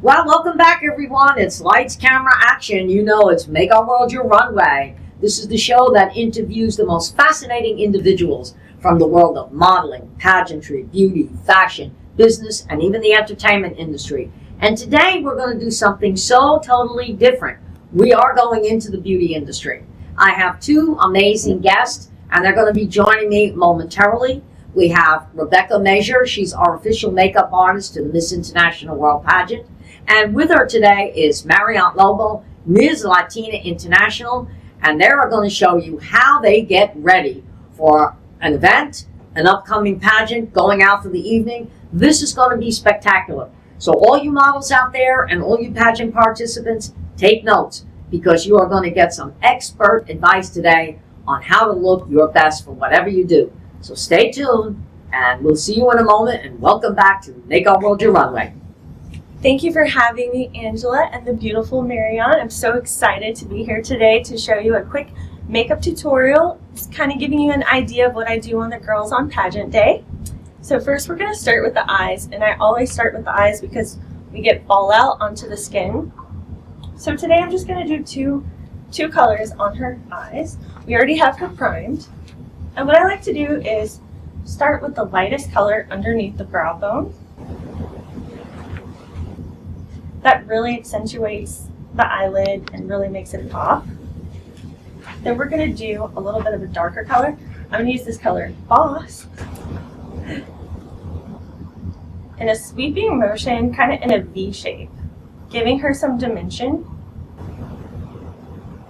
Well, welcome back, everyone. It's Lights, Camera, Action. You know, it's Make Our World Your Runway. This is the show that interviews the most fascinating individuals from the world of modeling, pageantry, beauty, fashion, business, and even the entertainment industry. And today we're going to do something so totally different. We are going into the beauty industry. I have two amazing guests, and they're going to be joining me momentarily. We have Rebecca Major. She's our official makeup artist to the Miss International World Pageant. And with her today is Mariant Lobo, Ms. Latina International, and they're going to show you how they get ready for an event, an upcoming pageant, going out for the evening. This is going to be spectacular. So all you models out there and all you pageant participants, take notes, because you are going to get some expert advice today on how to look your best for whatever you do. So stay tuned, and we'll see you in a moment, and welcome back to Make Our World Your Runway. Thank you for having me, Angela, and the beautiful Mariant. I'm so excited to be here today to show you a quick makeup tutorial. It's kind of giving you an idea of what I do on the girls on pageant day. So first we're going to start with the eyes, and I always start with the eyes because we get fallout onto the skin. So today I'm just going to do two colors on her eyes. We already have her primed. And what I like to do is start with the lightest color underneath the brow bone. That really accentuates the eyelid and really makes it pop. Then we're going to do a little bit of a darker color. I'm going to use this color, Boss, in a sweeping motion, kind of in a V shape, giving her some dimension.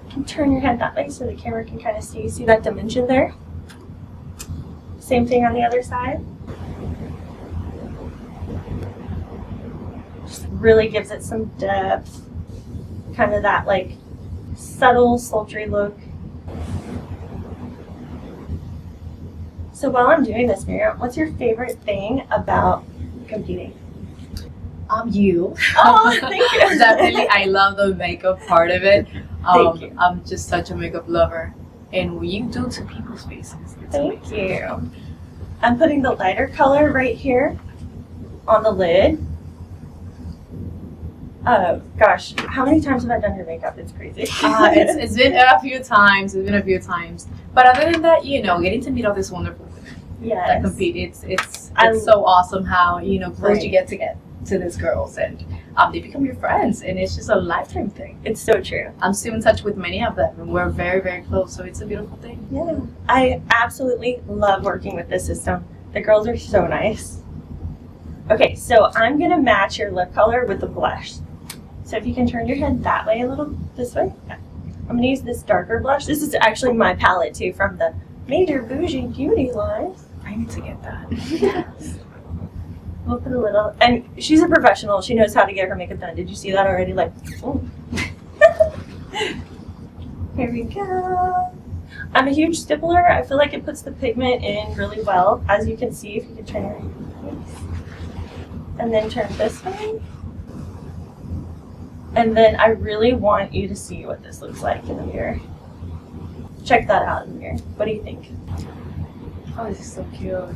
You can turn your head that way so the camera can kind of see that dimension there. Same thing on the other side. Really gives it some depth, kind of that like subtle, sultry look. So while I'm doing this, Mariant, what's your favorite thing about competing? You. Oh, thank you. Definitely, I love the makeup part of it. Thank you. I'm just such a makeup lover, and what you do to people's faces, it's Thank you. I'm putting the lighter color right here on the lid. Gosh, how many times have I done your makeup? It's crazy. It's been a few times. But other than that, getting to meet all these wonderful women that compete, it's so awesome how close you get to these girls, and they become your friends, and it's just a lifetime thing. It's so true. I'm still in touch with many of them, and we're very, very close. So it's a beautiful thing. Yeah, I absolutely love working with this system. The girls are so nice. Okay, so I'm gonna match your lip color with the blush. So if you can turn your head that way a little, this way. I'm going to use this darker blush. This is actually my palette too from the Major Bougie Beauty line. I need to get that. Yes. We'll put a little, and she's a professional. She knows how to get her makeup done. Did you see that already? Like, oh. Here we go. I'm a huge stippler. I feel like it puts the pigment in really well. As you can see, if you can turn your face. And then turn this way. And then I really want you to see what this looks like in the mirror. Check that out in the mirror. What do you think? Oh, this is so cute.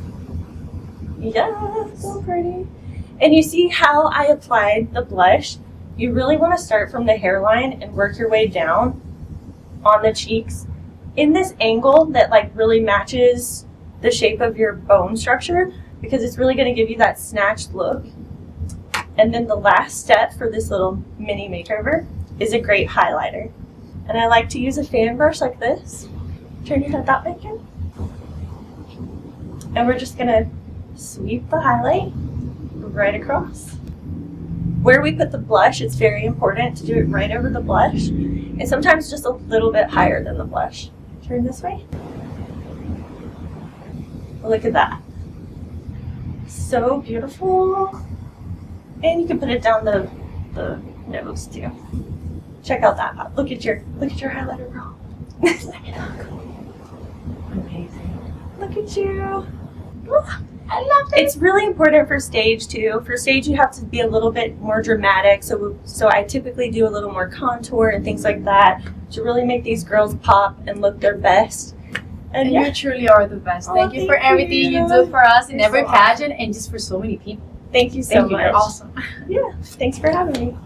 Yeah, so pretty. And you see how I applied the blush? You really want to start from the hairline and work your way down on the cheeks in this angle that like really matches the shape of your bone structure, because it's really going to give you that snatched look. And then the last step for this little mini makeover is a great highlighter. And I like to use a fan brush like this. Turn your head that way again. And we're just gonna sweep the highlight right across. Where we put the blush, it's very important to do it right over the blush. And sometimes just a little bit higher than the blush. Turn this way. Look at that. So beautiful. And you can put it down the nose too. Check out that. Look at your highlighter, girl. Amazing. Look at you. I love it. It's really important for stage too. For stage, you have to be a little bit more dramatic. So I typically do a little more contour and things like that to really make these girls pop and look their best. And you truly are the best. Thank you for everything you do for us in every pageant and just for so many people. Thank you so Thank you. much. You're awesome. Yeah, thanks for having me.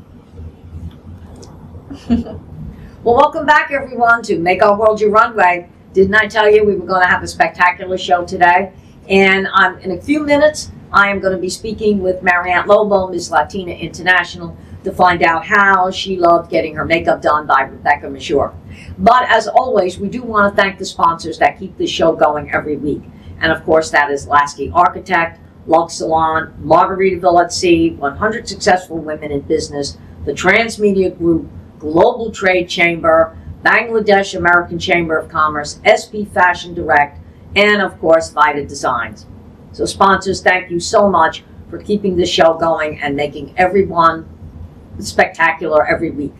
Well, welcome back, everyone, to Make Our World Your Runway. Didn't I tell you we were going to have a spectacular show today? And in a few minutes, I am going to be speaking with Mariant Lobo, Miss Latina International, to find out how she loved getting her makeup done by Rebecca Mashore. But as always, we do want to thank the sponsors that keep this show going every week. And of course, that is Lasky Architect, Lux Salon, Margaritaville at Sea, 100 Successful Women in Business, the Transmedia Group, Global Trade Chamber, Bangladesh American Chamber of Commerce, SP Fashion Direct, and of course, Vita Designs. So sponsors, thank you so much for keeping this show going and making everyone spectacular every week.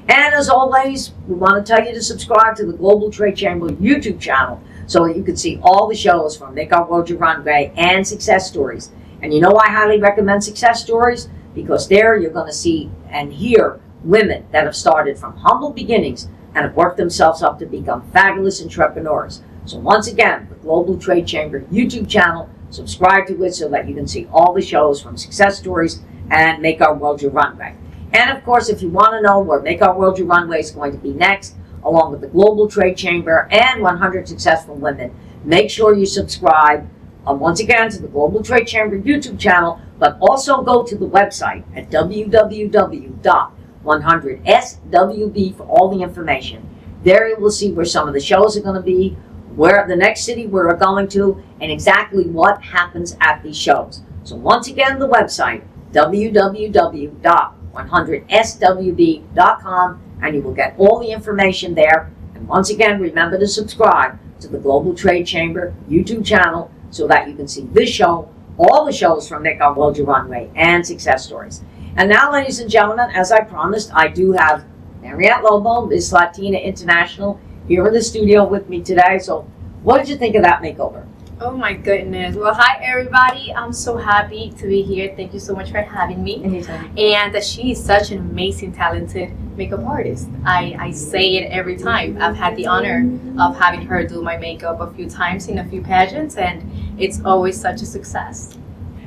And as always, we want to tell you to subscribe to the Global Trade Chamber YouTube channel so that you can see all the shows from Make Our World Your Runway and Success Stories. And you know I highly recommend Success Stories? Because there you're going to see and hear women that have started from humble beginnings and have worked themselves up to become fabulous entrepreneurs. So once again, the Global Trade Chamber YouTube channel, subscribe to it so that you can see all the shows from Success Stories and Make Our World Your Runway. And of course, if you want to know where Make Our World Your Runway is going to be next, along with the Global Trade Chamber and 100 Successful Women, make sure you subscribe once again to the Global Trade Chamber YouTube channel, but also go to the website at www.100swb for all the information. There you will see where some of the shows are going to be, where the next city we're going to, and exactly what happens at these shows. So once again, the website, www.100swb.com, and you will get all the information there. And once again, remember to subscribe to the Global Trade Chamber YouTube channel so that you can see this show, all the shows from Make Our World Your Runway and Success Stories. And now, ladies and gentlemen, as I promised, I do have Mariant Lobo, Miss Latina International, here in the studio with me today. So what did you think of that makeover? Oh my goodness. Well, hi everybody. I'm so happy to be here. Thank you so much for having me. Anytime. And she is such an amazing, talented makeup artist. I say it every time. I've had the honor of having her do my makeup a few times in a few pageants, and it's always such a success.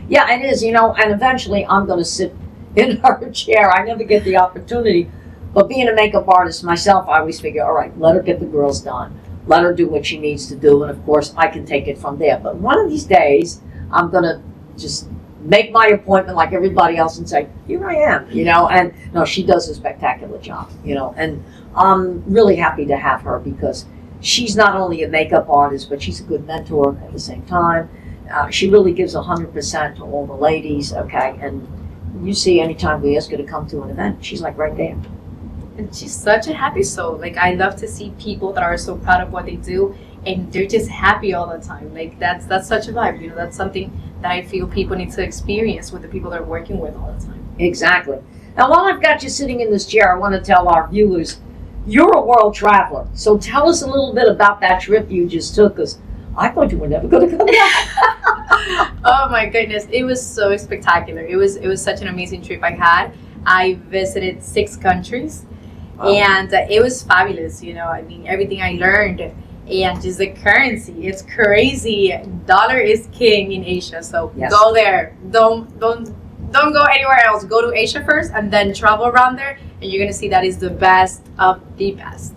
Yeah, it is, and eventually I'm going to sit in her chair. I never get the opportunity. But being a makeup artist myself, I always figure, all right, let her get the girls done. Let her do what she needs to do, and of course, I can take it from there. But one of these days, I'm going to just make my appointment like everybody else and say, here I am, and no, she does a spectacular job, and I'm really happy to have her because she's not only a makeup artist, but she's a good mentor at the same time. She really gives 100% to all the ladies, okay, and you see anytime we ask her to come to an event, she's like right there. And she's such a happy soul. Like, I love to see people that are so proud of what they do and they're just happy all the time. Like, that's such a vibe. That's something that I feel people need to experience with the people they're working with all the time. Exactly. Now, while I've got you sitting in this chair, I want to tell our viewers, you're a world traveler. So tell us a little bit about that trip you just took, because I thought you were never going to come back. Oh my goodness, it was so spectacular. It was such an amazing trip I had. I visited 6 countries. Wow. And it was fabulous, I mean, everything I learned, and just the currency, it's crazy. Dollar is king in Asia, so yes. Go there. Don't go anywhere else. Go to Asia first, and then travel around there, and you're gonna see that is the best of the best.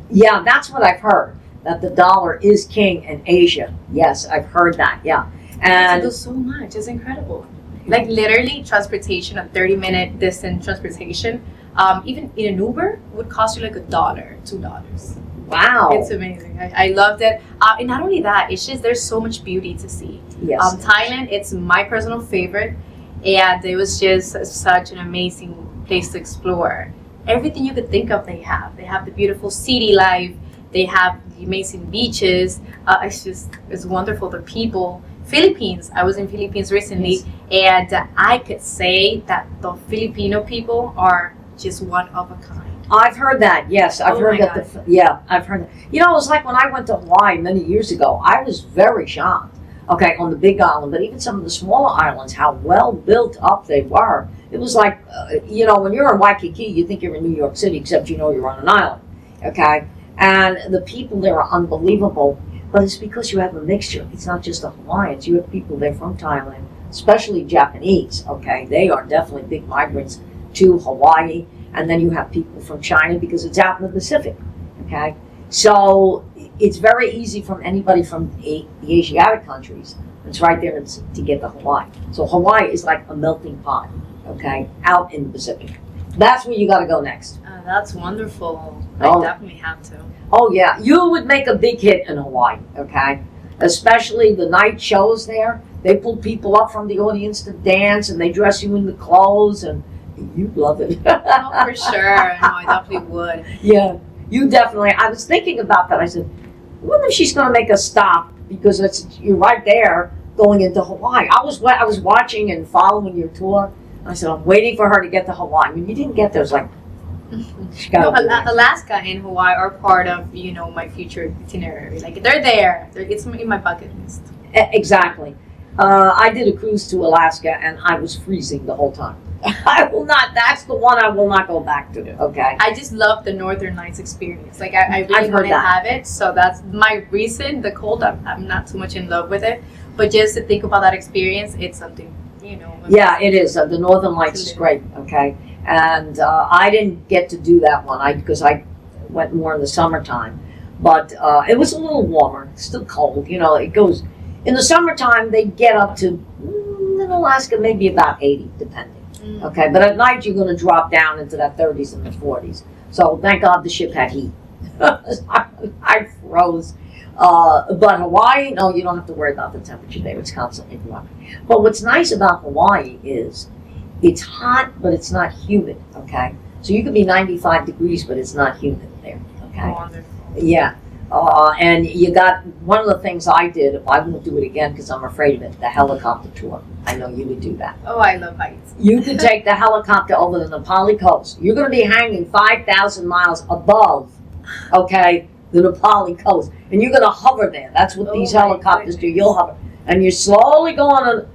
Yeah, that's what I've heard. That the dollar is king in Asia. Yes, I've heard that. Yeah, and it's so much. It's incredible. Like literally, transportation, a 30-minute distance transportation. Even in an Uber would cost you like $1, $2. Wow. It's amazing. I loved it. And not only that, it's just there's so much beauty to see. Yes. Thailand, it's my personal favorite. And it was just such an amazing place to explore. Everything you could think of they have. They have the beautiful city life. They have the amazing beaches. It's wonderful. The people. Philippines. I was in Philippines recently. Yes. And I could say that the Filipino people are just one of a kind. I've heard that. Yes, I've heard that. I've heard that. It was like when I went to Hawaii many years ago. I was very shocked. Okay, on the Big Island, but even some of the smaller islands, how well built up they were. It was like, when you're in Waikiki, you think you're in New York City, except you're on an island. Okay, and the people there are unbelievable. But it's because you have a mixture. It's not just the Hawaiians. You have people there from Thailand, especially Japanese, okay? They are definitely big migrants to Hawaii. And then you have people from China because it's out in the Pacific, okay? So it's very easy from anybody from the Asiatic countries. It's right there to get to Hawaii. So Hawaii is like a melting pot, okay, out in the Pacific. That's where you got to go next. That's wonderful. Oh. I definitely have to. Oh, yeah. You would make a big hit in Hawaii, okay? Especially the night shows there. They pull people up from the audience to dance, and they dress you in the clothes, and you love it. Oh, for sure. No, I definitely would. Yeah, you definitely. I was thinking about that. I said, I wonder if she's going to make a stop because you're right there going into Hawaii. I was watching and following your tour. I said, I'm waiting for her to get to Hawaii. When you didn't get there, it was like, no, Alaska and Hawaii are part of, my future itinerary. Like, they're there. It's in my bucket list. Exactly. I did a cruise to Alaska, and I was freezing the whole time. I will not. That's the one I will not go back to. Okay. I just love the Northern Lights experience. Like, I really want to have it. So that's my reason. The cold, I'm not too much in love with it. But just to think about that experience, it's something, Yeah, it is. The Northern Lights is great. Okay. And I didn't get to do that one because I went more in the summertime. But it was a little warmer. Still cold. It goes in the summertime. They get up to in Alaska maybe about 80, depending. Okay, but at night you're going to drop down into that 30s and the 40s. So thank God the ship had heat. I froze. But Hawaii, no, you don't have to worry about the temperature there. It's constantly warm. But what's nice about Hawaii is it's hot, but it's not humid. Okay, so you could be 95 degrees, but it's not humid there. Okay. Wonderful. Yeah. And you got one of the things I did. I won't do it again because I'm afraid of it. The helicopter tour. I know you would do that. Oh, I love heights. You could take the helicopter over the Nepali coast. You're going to be hanging 5,000 miles above, okay, the Nepali coast, and you're going to hover there. That's what these helicopters do. You'll hover, and you're slowly going on.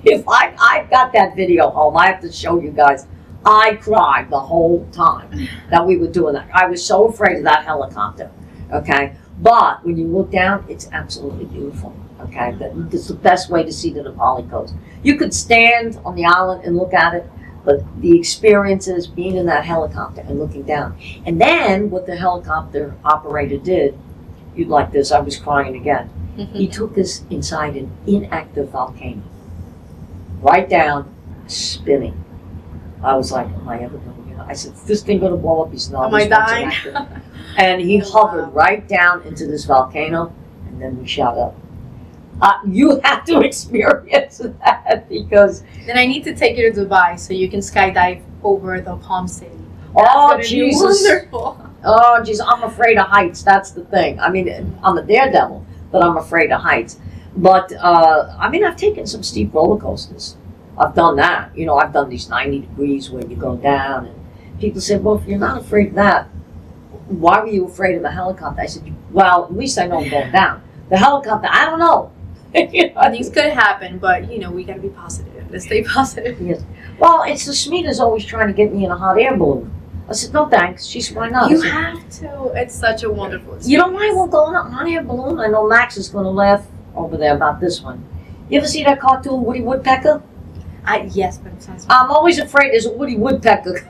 If I've got that video home, I have to show you guys. I cried the whole time that we were doing that. I was so afraid of that helicopter. Okay, but when you look down, it's absolutely beautiful. Okay, that's the best way to see the Nepali coast. You could stand on the island and look at it, but the experience is being in that helicopter and looking down. And then what the helicopter operator did, you'd like this, I was crying again. He took us inside an inactive volcano, right down, spinning. I was like, am I ever going to get out? I said, is this thing going to blow up? He said, no, am I dying? And he hovered right down into this volcano, and then we shot up. You have to experience that because... Then I need to take you to Dubai so you can skydive over the Palm City. Oh, Jesus. Wonderful. Oh, jeez, I'm afraid of heights. That's the thing. I mean, I'm a daredevil, but I'm afraid of heights. But, I've taken some steep roller coasters. I've done that. I've done these 90 degrees where you go down, and people say, well, if you're not afraid of that, why were you afraid of the helicopter? I said, well, at least I know I'm going down. The helicopter, I don't know. Things could happen, but, we got to be positive. Let's stay positive. Yes. Well, it's the Smita's always trying to get me in a hot air balloon. I said, no thanks. She said, why not? You have to. It's such a wonderful experience. You know why I won't go on a hot air balloon? I know Max is going to laugh over there about this one. You ever see that cartoon, Woody Woodpecker? Yes, but it sounds I'm always afraid there's a Woody Woodpecker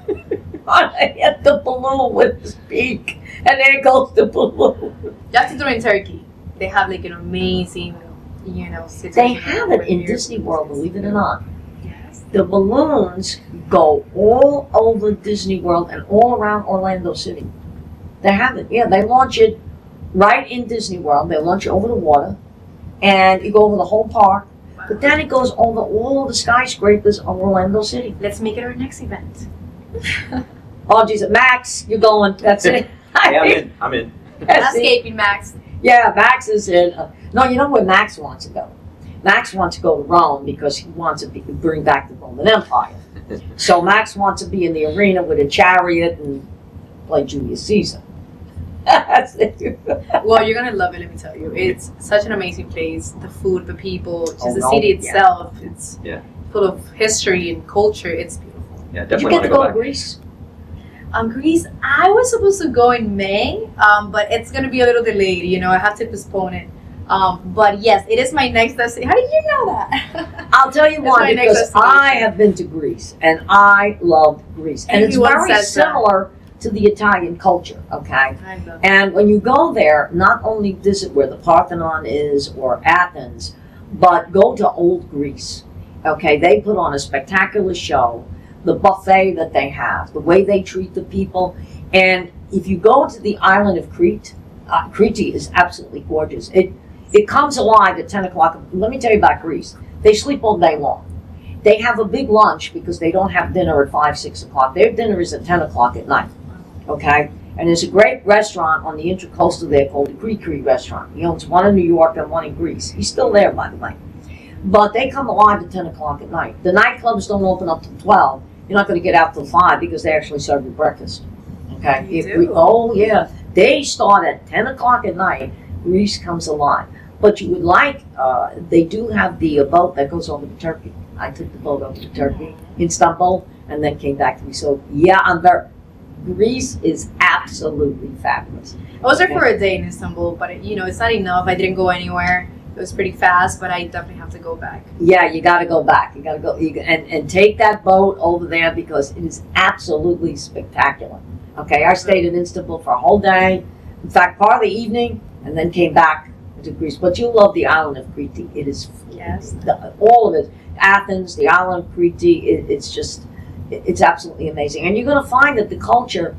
at the balloon with his beak, and there goes the balloon. You have to do it in Turkey. They have like an amazing, They have it in Disney World, believe it or not. Yes. The balloons go all over Disney World and all around Orlando City. They have it. Yeah, they launch it right in Disney World. They launch it over the water, and you go over the whole park. But then it goes over all the skyscrapers of Orlando City. Let's make it our next event. Oh, geez, Max, you're going. That's it. Yeah, I'm in. Escaping Max. Yeah, Max is in. No, you know where Max wants to go? Max wants to go to Rome because he wants to bring back the Roman Empire. So Max wants to be in the arena with a chariot and play Julius Caesar. That's it. Well, you're gonna love it. Let me tell you, it's such an amazing place. The food, the people, just the no. city itself. Yeah. It's full of history and culture. It's beautiful. Yeah, Did you definitely get want to to go go to back. Greece? Greece, I was supposed to go in May, but it's gonna be a little delayed. I have to postpone it. But yes, it is my next destination. How did you know that? I'll tell you why, because I have been to Greece, and I love Greece. And it's very similar to the Italian culture, okay? And when you go there, not only visit where the Parthenon is or Athens, but go to old Greece, okay? They put on a spectacular show, the buffet that they have, the way they treat the people. And if you go to the island of Crete, Crete is absolutely gorgeous. It comes alive at 10 o'clock. Let me tell you about Greece. They sleep all day long. They have a big lunch because they don't have dinner at 5, 6 o'clock. Their dinner is at 10 o'clock at night, okay? And there's a great restaurant on the Intracoastal there called the Crete restaurant. He owns one in New York and one in Greece. He's still there, by the way. But they come alive at 10 o'clock at night. The nightclubs don't open up till 12. You're not going to get out till 5 because they actually serve you breakfast, okay? Oh, yeah. They start at 10 o'clock at night. Greece comes alive. But you would like, they do have the boat that goes over to Turkey. I took the boat over to Turkey, Istanbul, and then came back to me. So, yeah, Greece is absolutely fabulous. I was there for a day in Istanbul, but it's not enough. I didn't go anywhere. It was pretty fast, but I definitely have to go back. Yeah, you got to go back. You got to go and take that boat over there because it is absolutely spectacular. Okay, I stayed in Istanbul for a whole day. In fact, part of the evening, and then came back to Greece. But you'll love the island of Crete. It is all of it. Athens, the island of Crete. It's absolutely amazing. And you're going to find that the culture,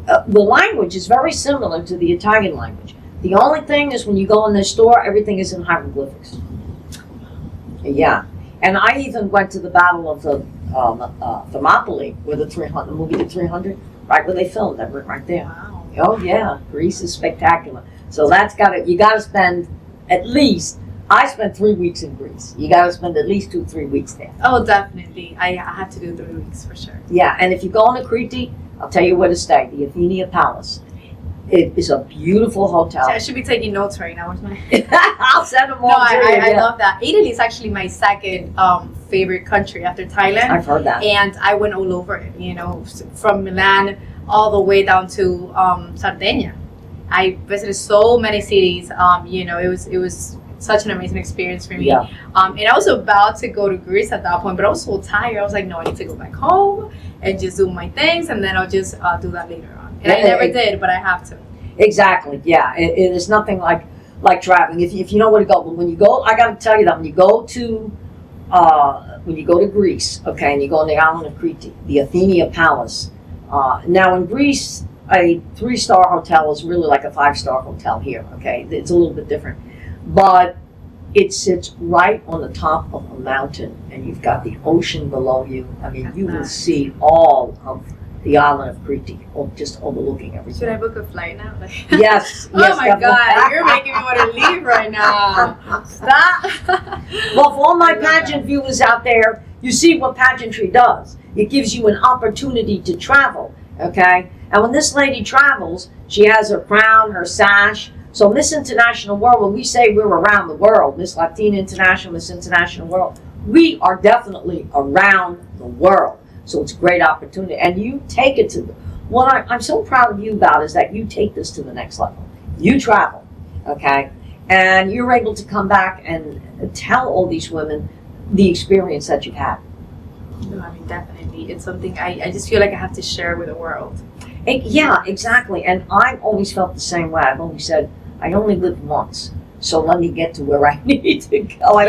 the language is very similar to the Italian language. The only thing is when you go in the store, everything is in hieroglyphics. Yeah. And I even went to the Battle of the Thermopylae, where the movie The 300, right where they filmed that, right there. Wow. Oh yeah, Greece is spectacular. So you got to spend at least. I spent 3 weeks in Greece. You got to spend at least 2-3 weeks there. Oh, definitely. I have to do 3 weeks for sure. Yeah, and if you go on to Crete, I'll tell you where to stay. The Athenia Palace. It is a beautiful hotel. I should be taking notes right now. Where's my? I'll send them all to you. I love that. Italy is actually my second favorite country after Thailand. I've heard that. And I went all over it. From Milan all the way down to Sardinia. I visited so many cities. It was such an amazing experience for me. Yeah. And I was about to go to Greece at that point, but I was so tired. I was like, no, I need to go back home and just do my things, and then I'll just do that later on. And I never did, but I have to. Exactly. Yeah. It is nothing like traveling. If you know where to go, but when you go, I got to tell you that when you go to Greece, okay, and you go on the island of Crete, the Athenia Palace. Now in Greece, a 3-star hotel is really like a 5-star hotel here. Okay, it's a little bit different, but it sits right on the top of a mountain, and you've got the ocean below you. I mean, you will see all of the island of Crete, just overlooking everything. Should I book a flight now? Yes. Oh my God, you're making me want to leave right now. Stop. Well, for all my pageant viewers out there, you see what pageantry does. It gives you an opportunity to travel, okay? And when this lady travels, she has her crown, her sash. So Miss International World, when we say we're around the world, Miss Latina International, Miss International World, we are definitely around the world. So it's a great opportunity. And you take it to what I'm so proud of you about is that you take this to the next level. You travel, okay? And you're able to come back and tell all these women the experience that you've had. No, I mean, definitely. It's something I just feel like I have to share with the world. Yeah, exactly. And I've always felt the same way. I've always said, I only live once. So let me get to where I need to go. I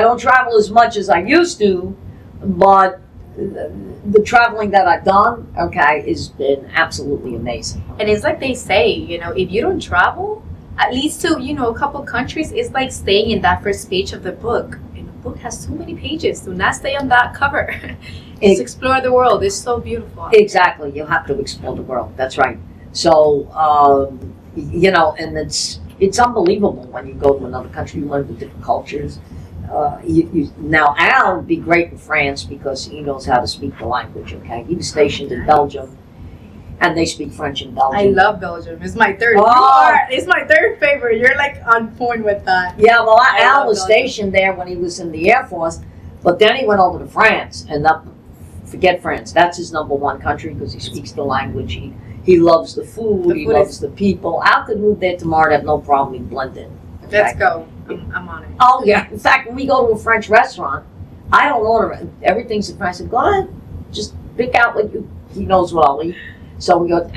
don't travel as much as I used to, but the traveling that I've done, okay, has been absolutely amazing. And it's like they say, if you don't travel, at least to, a couple countries, it's like staying in that first page of the book. And the book has so many pages. Do not stay on that cover. Just explore the world. It's so beautiful. Exactly. You'll have to explore the world. That's right. So, and it's unbelievable when you go to another country. You learn the different cultures. Now, Al would be great in France because he knows how to speak the language, okay? He was stationed in Belgium, and they speak French in Belgium. I love Belgium. It's my third. It's my third favorite. You're like on point with that. Yeah, well, Al was stationed there when he was in the Air Force, but then he went over to France, and forget France. That's his number one country because he speaks the language. He loves the food. He loves the people. Al could move there tomorrow and have no problem. He'd blend in. Okay? Let's go. I'm on it. Oh yeah. In fact, when we go to a French restaurant, I don't order everything's in French. I said, go ahead, just pick out what you. He knows what I'll eat. So we go,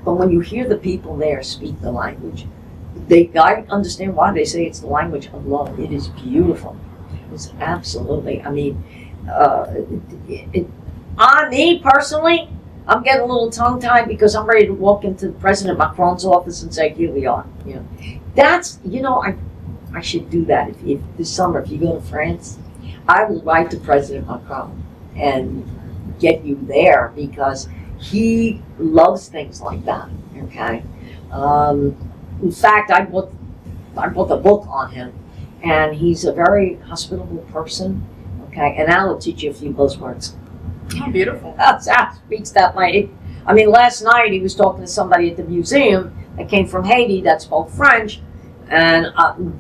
but when you hear the people there speak the language, I understand why they say it's the language of love. It is beautiful. It's absolutely. I mean, on me personally, I'm getting a little tongue tied because I'm ready to walk into President Macron's office and say, "Here we are." You know, that's I should do that if this summer if you go to France, I will write to President Macron and get you there because he loves things like that. Okay. In fact, I bought the book on him, and he's a very hospitable person. Okay, and I'll teach you a few buzzwords. Oh, beautiful. That speaks that way. I mean, last night he was talking to somebody at the museum that came from Haiti that spoke French, and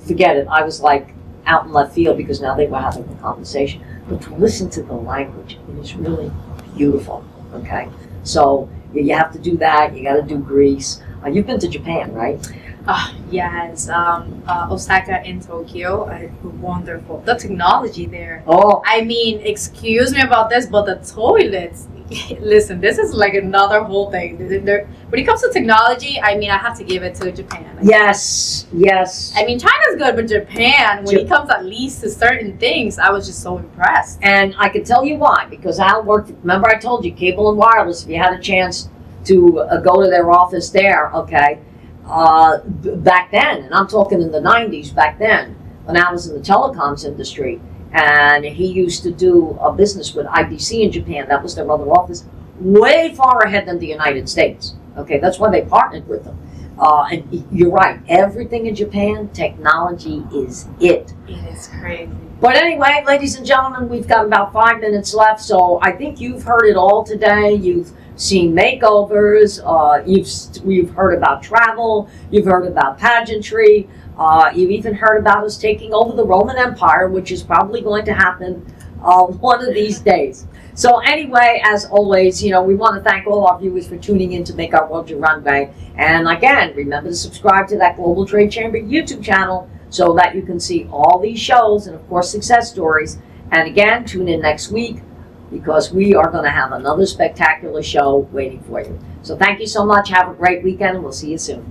forget it. I was like out in left field because now they were having a conversation. But to listen to the language, it is really beautiful. Okay, so you have to do that. You got to do Greece. You've been to Japan, right? Yes, Osaka and Tokyo, wonderful. The technology there. Oh, I mean, excuse me about this, but the toilets, listen, this is like another whole thing. When it comes to technology, I mean, I have to give it to Japan. yes. I mean, China's good, but Japan, when it comes at least to certain things, I was just so impressed. And I can tell you why, because Al worked, remember I told you, cable and wireless, if you had a chance to go to their office there, okay, back then, and I'm talking in the 90s back then, when I was in the telecoms industry, and he used to do a business with IBC in Japan. That was their other office, way far ahead than the United States. Okay, that's why they partnered with them. And you're right, everything in Japan, technology is it. It is crazy. But anyway, ladies and gentlemen, we've got about 5 minutes left, so I think you've heard it all today. You've seen makeovers, you've heard about travel, you've heard about pageantry, you've even heard about us taking over the Roman Empire, which is probably going to happen one of these days. So anyway, as always, we want to thank all our viewers for tuning in to Make Our World Your Runway. And again, remember to subscribe to that Global Trade Chamber YouTube channel so that you can see all these shows and, of course, success stories. And again, tune in next week, because we are going to have another spectacular show waiting for you. So thank you so much. Have a great weekend, and we'll see you soon.